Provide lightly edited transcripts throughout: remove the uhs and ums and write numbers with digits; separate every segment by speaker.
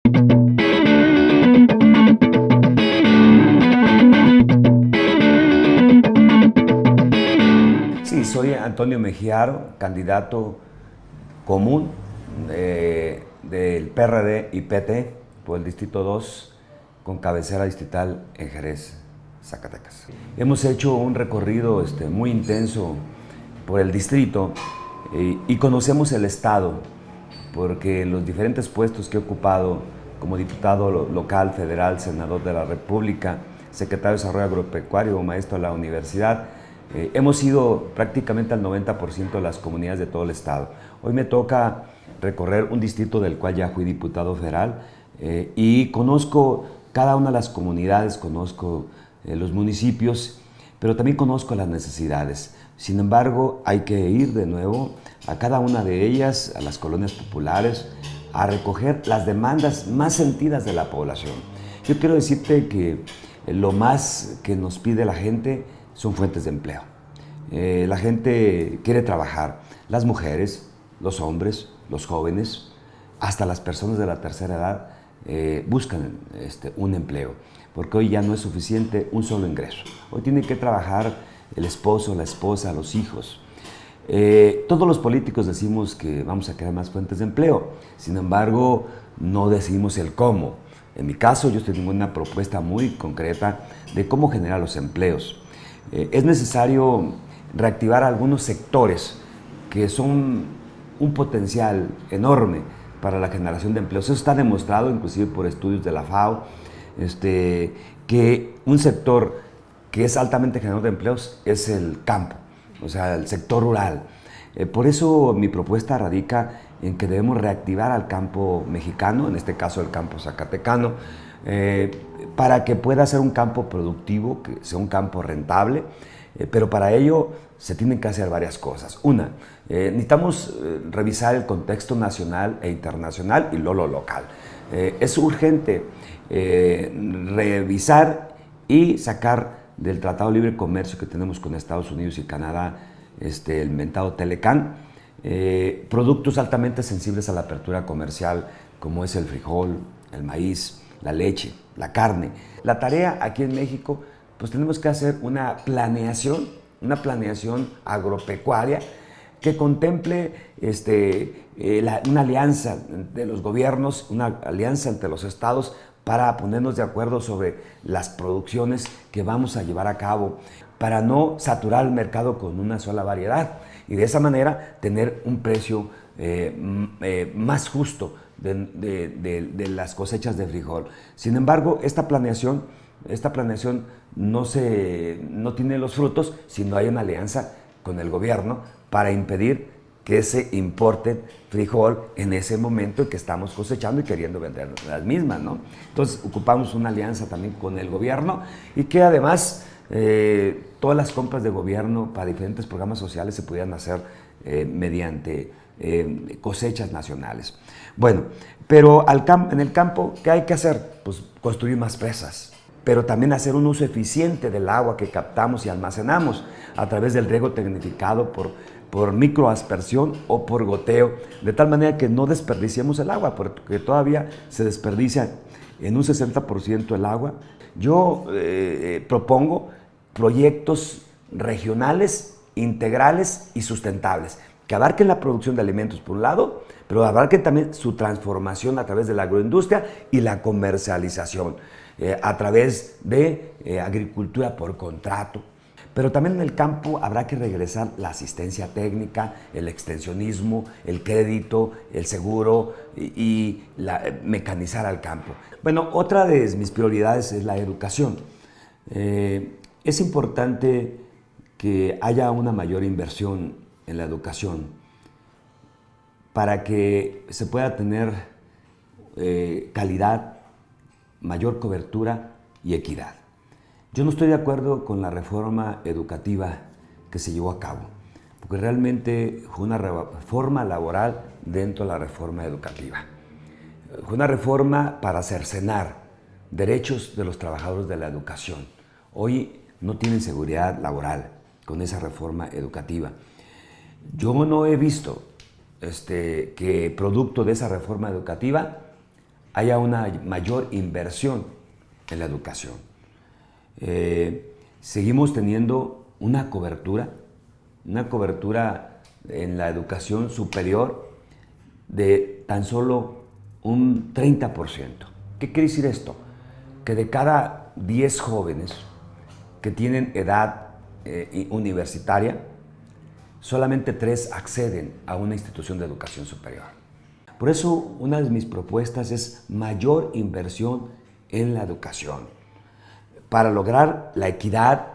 Speaker 1: Sí, soy Antonio Mejiaro, candidato común del PRD y PT por el Distrito 2 con cabecera distrital en Jerez, Zacatecas. Hemos hecho un recorrido muy intenso por el distrito y conocemos el estado porque en los diferentes puestos que he ocupado como diputado local, federal, senador de la República, secretario de Desarrollo Agropecuario o maestro de la universidad, hemos ido prácticamente al 90% de las comunidades de todo el estado. Hoy me toca recorrer un distrito del cual ya fui diputado federal y conozco cada una de las comunidades, conozco los municipios, pero también conozco las necesidades. Sin embargo, hay que ir de nuevo a cada una de ellas, a las colonias populares, a recoger las demandas más sentidas de la población. Yo quiero decirte que lo más que nos pide la gente son fuentes de empleo. La gente quiere trabajar, las mujeres, los hombres, los jóvenes, hasta las personas de la tercera edad buscan un empleo, porque hoy ya no es suficiente un solo ingreso. Hoy tiene que trabajar el esposo, la esposa, los hijos. Todos los políticos decimos que vamos a crear más fuentes de empleo, sin embargo, no decimos el cómo. En mi caso, yo tengo una propuesta muy concreta de cómo generar los empleos. Es necesario reactivar algunos sectores que son un potencial enorme para la generación de empleos. Eso está demostrado inclusive por estudios de la FAO, que un sector que es altamente generador de empleos es el campo, o sea, el sector rural. Por eso mi propuesta radica en que debemos reactivar al campo mexicano, en este caso el campo zacatecano, para que pueda ser un campo productivo, que sea un campo rentable, pero para ello se tienen que hacer varias cosas. Una, necesitamos revisar el contexto nacional e internacional y lo local. Es urgente revisar y sacar del Tratado de Libre Comercio que tenemos con Estados Unidos y Canadá, el mentado Telecán, productos altamente sensibles a la apertura comercial, como es el frijol, el maíz, la leche, la carne. La tarea aquí en México, pues tenemos que hacer una planeación agropecuaria que contemple una alianza de los gobiernos, una alianza entre los estados para ponernos de acuerdo sobre las producciones que vamos a llevar a cabo, para no saturar el mercado con una sola variedad y de esa manera tener un precio más justo de las cosechas de frijol. Sin embargo, esta planeación no tiene los frutos si no hay una alianza con el gobierno para impedir que se importe frijol en ese momento en que estamos cosechando y queriendo vender las mismas, ¿no? Entonces ocupamos una alianza también con el gobierno y que además todas las compras de gobierno para diferentes programas sociales se pudieran hacer mediante cosechas nacionales. Bueno, pero en el campo, ¿qué hay que hacer? Pues construir más presas, pero también hacer un uso eficiente del agua que captamos y almacenamos a través del riego tecnificado por microaspersión o por goteo, de tal manera que no desperdiciemos el agua, porque todavía se desperdicia en un 60% el agua. Yo propongo proyectos regionales, integrales y sustentables, que abarquen la producción de alimentos por un lado, pero abarquen también su transformación a través de la agroindustria y la comercialización a través de agricultura por contrato. Pero también en el campo habrá que regresar la asistencia técnica, el extensionismo, el crédito, el seguro y mecanizar al campo. Bueno, otra de mis prioridades es la educación. Es importante que haya una mayor inversión en la educación para que se pueda tener calidad, mayor cobertura y equidad. Yo no estoy de acuerdo con la reforma educativa que se llevó a cabo, porque realmente fue una reforma laboral dentro de la reforma educativa. Fue una reforma para cercenar derechos de los trabajadores de la educación. Hoy no tienen seguridad laboral con esa reforma educativa. Yo no he visto que producto de esa reforma educativa haya una mayor inversión en la educación. Seguimos teniendo una cobertura en la educación superior de tan solo un 30%. ¿Qué quiere decir esto? Que de cada 10 jóvenes que tienen edad universitaria, solamente 3 acceden a una institución de educación superior. Por eso, una de mis propuestas es mayor inversión en la educación, para lograr la equidad,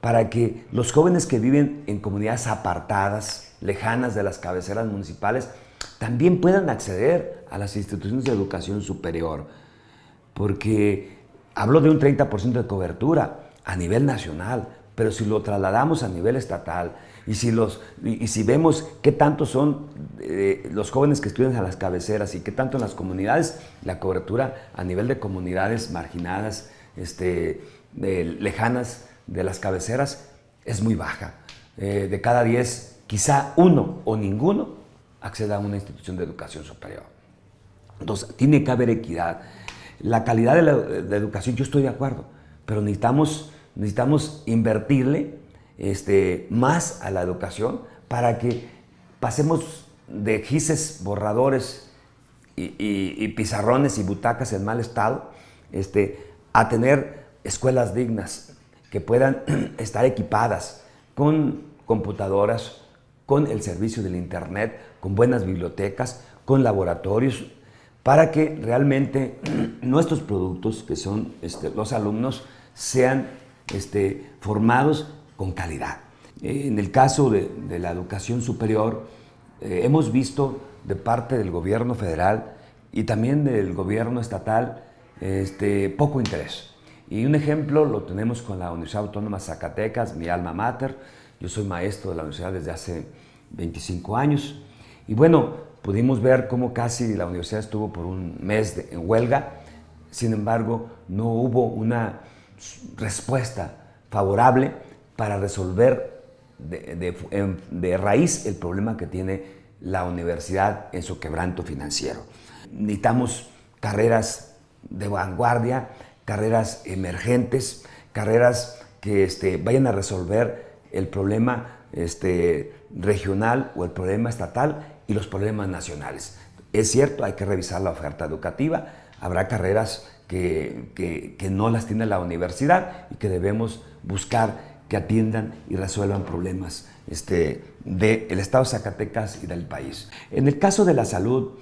Speaker 1: para que los jóvenes que viven en comunidades apartadas, lejanas de las cabeceras municipales, también puedan acceder a las instituciones de educación superior. Porque hablo de un 30% de cobertura a nivel nacional, pero si lo trasladamos a nivel estatal y si vemos qué tanto son los jóvenes que estudian a las cabeceras y qué tanto en las comunidades, la cobertura a nivel de comunidades marginadas, lejanas de las cabeceras, es muy baja. De cada 10, quizá 1 o ninguno acceda a una institución de educación superior. Entonces, tiene que haber equidad. La calidad de la educación, yo estoy de acuerdo, pero necesitamos invertirle más a la educación para que pasemos de gises, borradores y pizarrones y butacas en mal estado a tener escuelas dignas que puedan estar equipadas con computadoras, con el servicio del internet, con buenas bibliotecas, con laboratorios, para que realmente nuestros productos, que son los alumnos, sean formados con calidad. En el caso de la educación superior, hemos visto de parte del gobierno federal y también del gobierno estatal poco interés. Y un ejemplo lo tenemos con la Universidad Autónoma de Zacatecas, mi alma mater. Yo soy maestro de la universidad desde hace 25 años. Y bueno, pudimos ver cómo casi la universidad estuvo por un mes en huelga. Sin embargo, no hubo una respuesta favorable para resolver de raíz el problema que tiene la universidad en su quebranto financiero. Necesitamos carreras de vanguardia, carreras emergentes, carreras que vayan a resolver el problema regional o el problema estatal y los problemas nacionales. Es cierto, hay que revisar la oferta educativa, habrá carreras que no las tiene la universidad y que debemos buscar que atiendan y resuelvan problemas del estado de Zacatecas y del país. En el caso de la salud,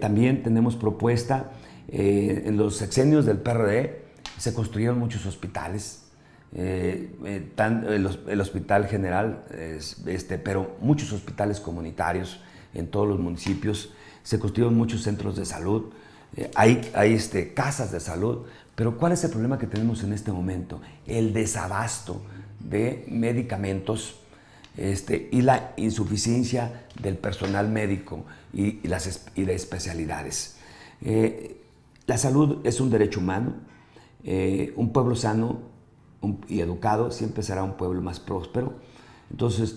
Speaker 1: también tenemos propuesta. En los sexenios del PRD se construyeron muchos hospitales, el Hospital General, pero muchos hospitales comunitarios en todos los municipios, se construyeron muchos centros de salud, hay casas de salud, pero ¿cuál es el problema que tenemos en este momento? El desabasto de medicamentos y la insuficiencia del personal médico y de especialidades. La salud es un derecho humano. Un pueblo sano y educado siempre será un pueblo más próspero. Entonces,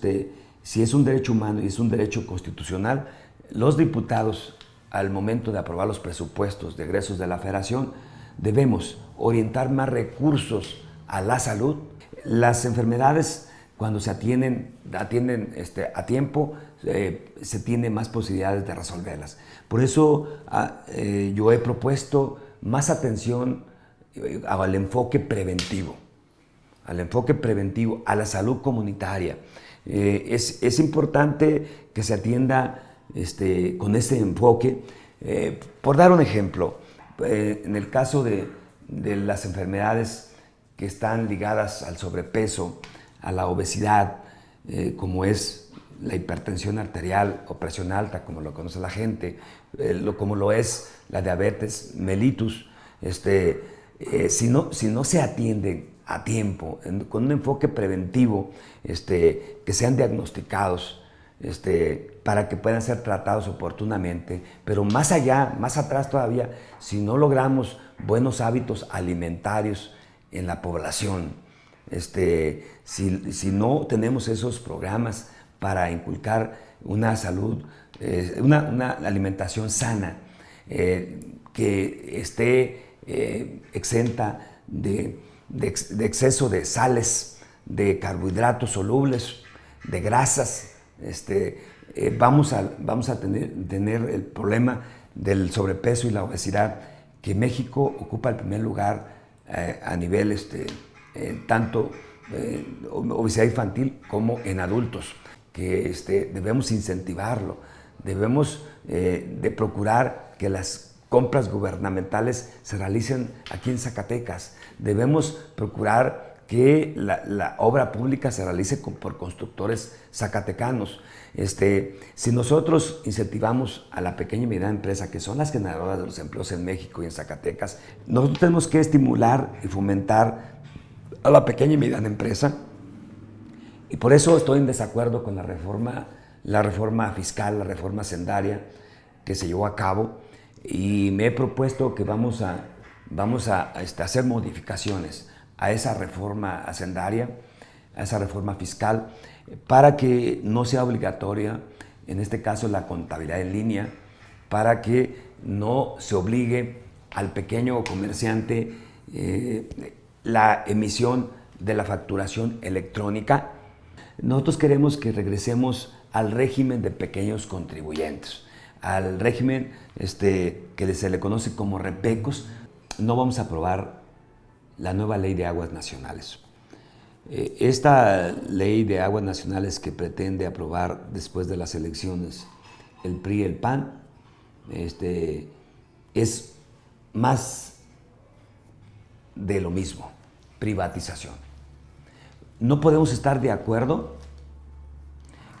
Speaker 1: si es un derecho humano y es un derecho constitucional, los diputados, al momento de aprobar los presupuestos de egresos de la Federación, debemos orientar más recursos a la salud. Las enfermedades, cuando se atienden a tiempo, se tiene más posibilidades de resolverlas. Por eso yo he propuesto más atención al enfoque preventivo, a la salud comunitaria. Es importante que se atienda con ese enfoque. Por dar un ejemplo, en el caso de las enfermedades que están ligadas al sobrepeso, a la obesidad, como es la hipertensión arterial o presión alta, como lo conoce la gente, como lo es la diabetes mellitus, si no se atienden a tiempo, con un enfoque preventivo, que sean diagnosticados, para que puedan ser tratados oportunamente, pero más allá, más atrás todavía, si no logramos buenos hábitos alimentarios en la población, si no tenemos esos programas para inculcar una salud, una alimentación sana, que esté exenta de exceso de sales, de carbohidratos solubles, de grasas. Vamos a tener el problema del sobrepeso y la obesidad, que México ocupa el primer lugar a nivel tanto obesidad infantil como en adultos, que debemos incentivarlo, debemos de procurar que las compras gubernamentales se realicen aquí en Zacatecas, debemos procurar que la obra pública se realice por constructores zacatecanos. Si nosotros incentivamos a la pequeña y mediana empresa, que son las generadoras de los empleos en México y en Zacatecas, nosotros tenemos que estimular y fomentar a la pequeña y mediana empresa, y por eso estoy en desacuerdo con la reforma fiscal, la reforma hacendaria que se llevó a cabo, y me he propuesto que vamos a hacer modificaciones a esa reforma hacendaria, a esa reforma fiscal, para que no sea obligatoria, en este caso, la contabilidad en línea, para que no se obligue al pequeño comerciante la emisión de la facturación electrónica. Nosotros queremos que regresemos al régimen de pequeños contribuyentes, al régimen que se le conoce como repecos. No vamos a aprobar la nueva ley de aguas nacionales. Esta ley de aguas nacionales que pretende aprobar después de las elecciones el PRI y el PAN, es más de lo mismo, privatización. No podemos estar de acuerdo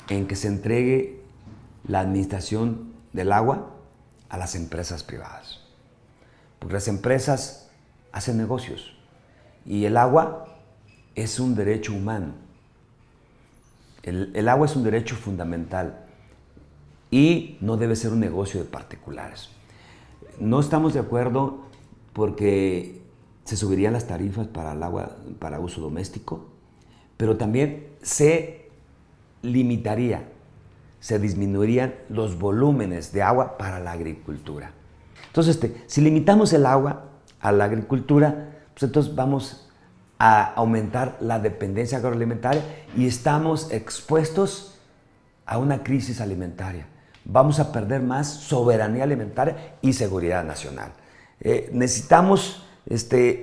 Speaker 1: en que se entregue la administración del agua a las empresas privadas, porque las empresas hacen negocios y el agua es un derecho humano. El agua es un derecho fundamental y no debe ser un negocio de particulares. No estamos de acuerdo porque se subirían las tarifas para el agua para uso doméstico, pero también se limitaría, se disminuirían los volúmenes de agua para la agricultura. Entonces, si limitamos el agua a la agricultura, pues entonces vamos a aumentar la dependencia agroalimentaria y estamos expuestos a una crisis alimentaria. Vamos a perder más soberanía alimentaria y seguridad nacional. Necesitamos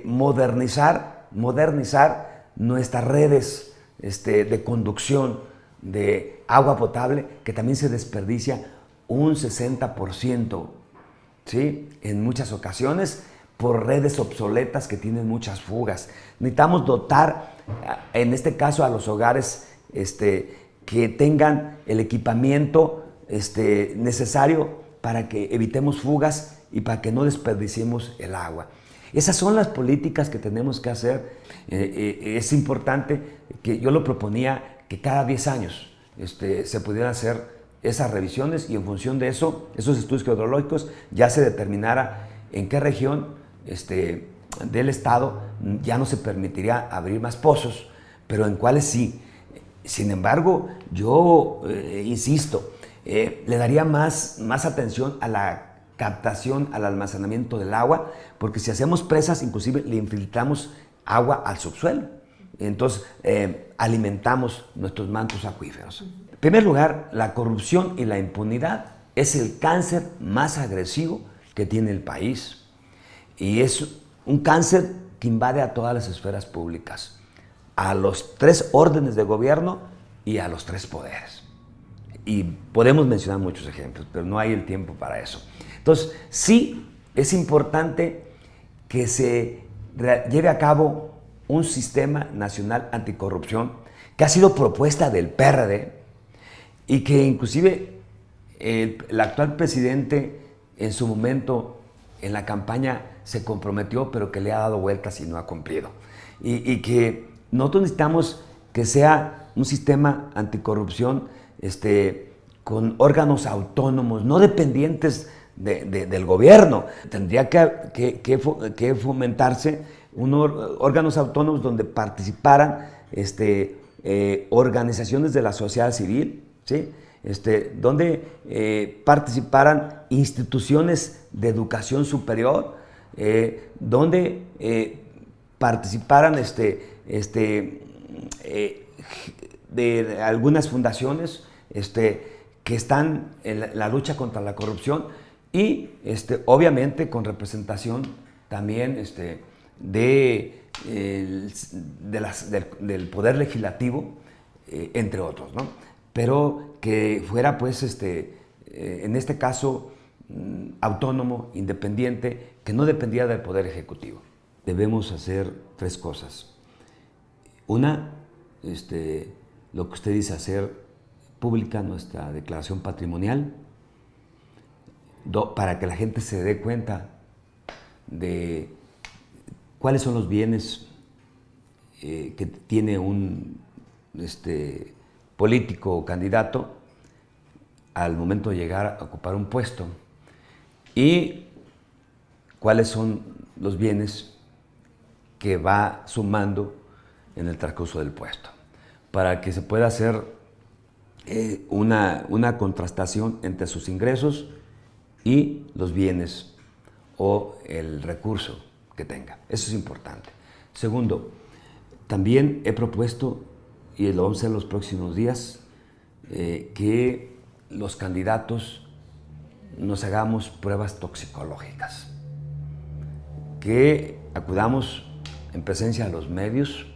Speaker 1: modernizar nuestras redes de conducción de agua potable, que también se desperdicia un 60%, ¿sí? En muchas ocasiones, por redes obsoletas que tienen muchas fugas. Necesitamos dotar, en este caso, a los hogares que tengan el equipamiento necesario para que evitemos fugas y para que no desperdiciemos el agua. Esas son las políticas que tenemos que hacer. Es importante, que yo lo proponía, que cada 10 años se pudieran hacer esas revisiones, y en función de eso, esos estudios geológicos, ya se determinara en qué región del estado ya no se permitiría abrir más pozos, pero en cuáles sí. Sin embargo, yo insisto, le daría más atención a la captación, al almacenamiento del agua, porque si hacemos presas, inclusive le infiltramos agua al subsuelo. Entonces, alimentamos nuestros mantos acuíferos. En primer lugar, la corrupción y la impunidad es el cáncer más agresivo que tiene el país. Y es un cáncer que invade a todas las esferas públicas, a los 3 órdenes de gobierno y a los 3 poderes. Y podemos mencionar muchos ejemplos, pero no hay el tiempo para eso. Entonces, sí es importante que se lleve a cabo un sistema nacional anticorrupción que ha sido propuesta del PRD y que inclusive el actual presidente en su momento en la campaña se comprometió, pero que le ha dado vueltas y no ha cumplido. Y que nosotros necesitamos que sea un sistema anticorrupción con órganos autónomos, no dependientes del gobierno. Tendría que fomentarse unos órganos autónomos donde participaran organizaciones de la sociedad civil, ¿sí? donde participaran instituciones de educación superior, donde participaran de algunas fundaciones que están en la lucha contra la corrupción y obviamente con representación también del Poder Legislativo, entre otros, ¿no? Pero que fuera, pues, en este caso, autónomo, independiente, que no dependía del Poder Ejecutivo. Debemos hacer 3 cosas. Una, lo que usted dice, hacer pública nuestra declaración patrimonial, para que la gente se dé cuenta de cuáles son los bienes que tiene un político o candidato al momento de llegar a ocupar un puesto y cuáles son los bienes que va sumando en el transcurso del puesto, para que se pueda hacer una contrastación entre sus ingresos y los bienes o el recurso que tenga. Eso es importante. Segundo, también he propuesto, y lo vamos a hacer los próximos días, que los candidatos nos hagamos pruebas toxicológicas, que acudamos en presencia de los medios,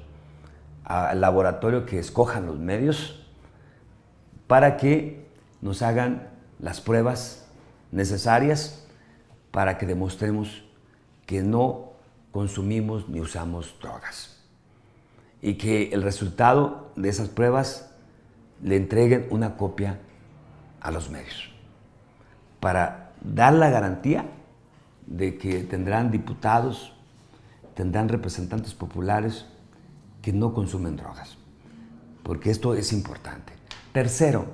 Speaker 1: al laboratorio que escojan los medios, para que nos hagan las pruebas necesarias para que demostremos que no consumimos ni usamos drogas y que el resultado de esas pruebas le entreguen una copia a los medios para dar la garantía de que tendrán diputados, tendrán representantes populares que no consumen drogas, porque esto es importante. Tercero,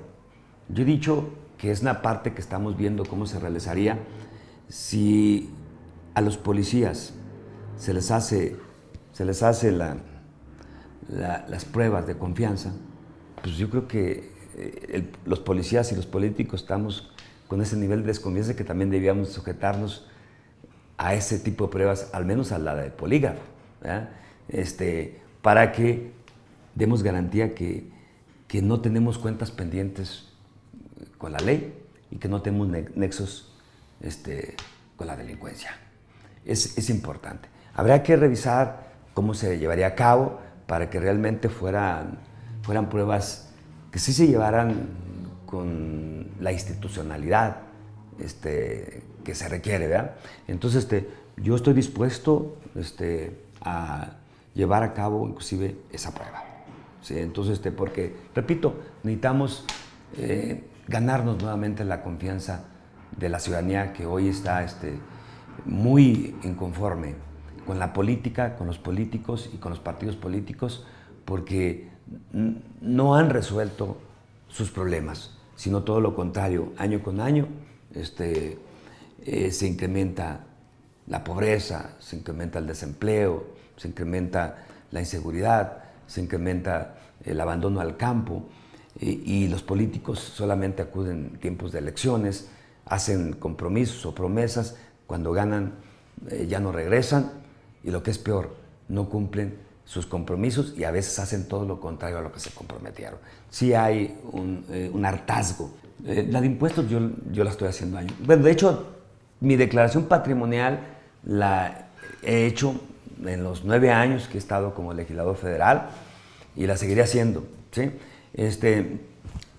Speaker 1: yo he dicho que es una parte que estamos viendo cómo se realizaría si a los policías se les hace las pruebas de confianza. Pues yo creo que los policías y los políticos estamos con ese nivel de desconfianza que también debíamos sujetarnos a ese tipo de pruebas, al menos a la de polígrafo, ¿verdad? Para que demos garantía que no tenemos cuentas pendientes con la ley y que no tenemos nexos con la delincuencia. Es importante. Habrá que revisar cómo se llevaría a cabo para que realmente fueran pruebas que sí se llevaran con la institucionalidad que se requiere, ¿verdad? Entonces, yo estoy dispuesto a llevar a cabo inclusive esa prueba, ¿sí? Entonces, porque, repito, necesitamos ganarnos nuevamente la confianza de la ciudadanía que hoy está muy inconforme con la política, con los políticos y con los partidos políticos, porque no han resuelto sus problemas, sino todo lo contrario. Año con año se incrementa la pobreza, se incrementa el desempleo, se incrementa la inseguridad, se incrementa el abandono al campo, y los políticos solamente acuden en tiempos de elecciones, hacen compromisos o promesas, cuando ganan ya no regresan, y lo que es peor, no cumplen sus compromisos y a veces hacen todo lo contrario a lo que se comprometieron. Sí hay un hartazgo. La de impuestos yo la estoy haciendo años. Bueno, de hecho, mi declaración patrimonial la he hecho en los 9 años que he estado como legislador federal y la seguiré haciendo, ¿sí?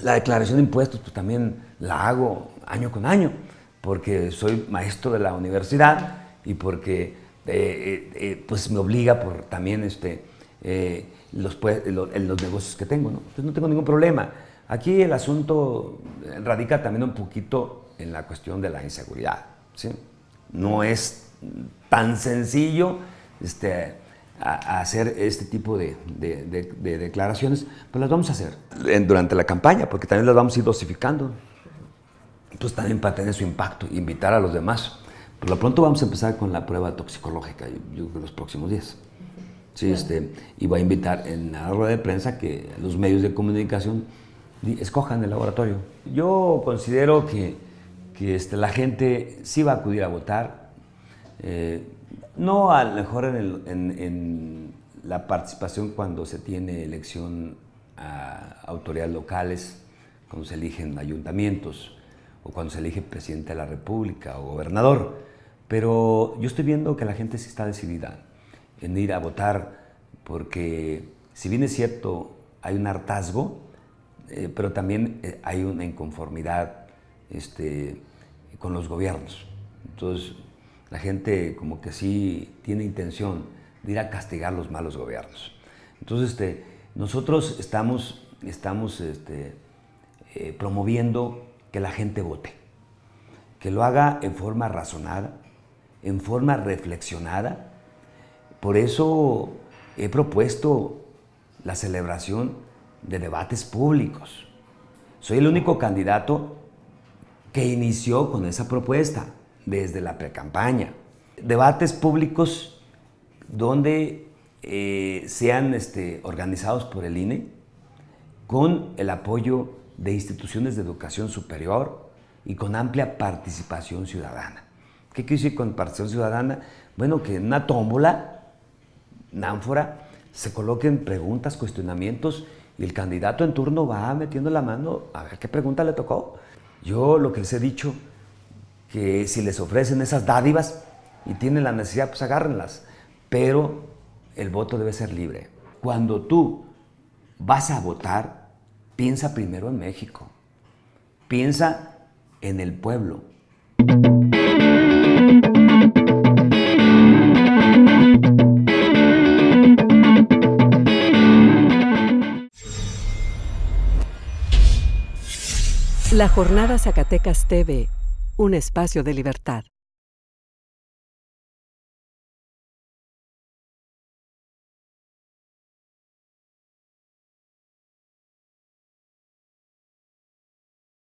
Speaker 1: La declaración de impuestos pues también la hago año con año, porque soy maestro de la universidad y porque pues me obliga por también los negocios que tengo, ¿no? Entonces no tengo ningún problema. Aquí el asunto radica también un poquito en la cuestión de la inseguridad, ¿sí? No es tan sencillo a hacer este tipo de declaraciones, pero las vamos a hacer durante la campaña, porque también las vamos a ir dosificando. Entonces también para tener su impacto, invitar a los demás. Por lo pronto vamos a empezar con la prueba toxicológica, yo creo que en los próximos días. Sí, y voy a invitar en la rueda de prensa que los medios de comunicación escojan el laboratorio. Yo considero que la gente sí va a acudir a votar, no a lo mejor en la participación cuando se tiene elección a autoridades locales, cuando se eligen ayuntamientos o cuando se elige presidente de la República o gobernador, pero yo estoy viendo que la gente sí está decidida en ir a votar, porque si bien es cierto hay un hartazgo, pero también hay una inconformidad con los gobiernos. Entonces la gente como que sí tiene intención de ir a castigar los malos gobiernos. Entonces nosotros estamos promoviendo que la gente vote, que lo haga en forma razonada, en forma reflexionada. Por eso he propuesto la celebración de debates públicos. Soy el único candidato que inició con esa propuesta desde la precampaña. Debates públicos donde sean organizados por el INE con el apoyo de instituciones de educación superior y con amplia participación ciudadana. ¿Qué quiero decir con participación ciudadana? Bueno, que en una tómbola, una ánfora, se coloquen preguntas, cuestionamientos y el candidato en turno va metiendo la mano a ver qué pregunta le tocó. Yo lo que les he dicho, que si les ofrecen esas dádivas y tienen la necesidad, pues agárrenlas, pero el voto debe ser libre. Cuando tú vas a votar, piensa primero en México, piensa en el pueblo.
Speaker 2: La Jornada Zacatecas TV, un espacio de libertad.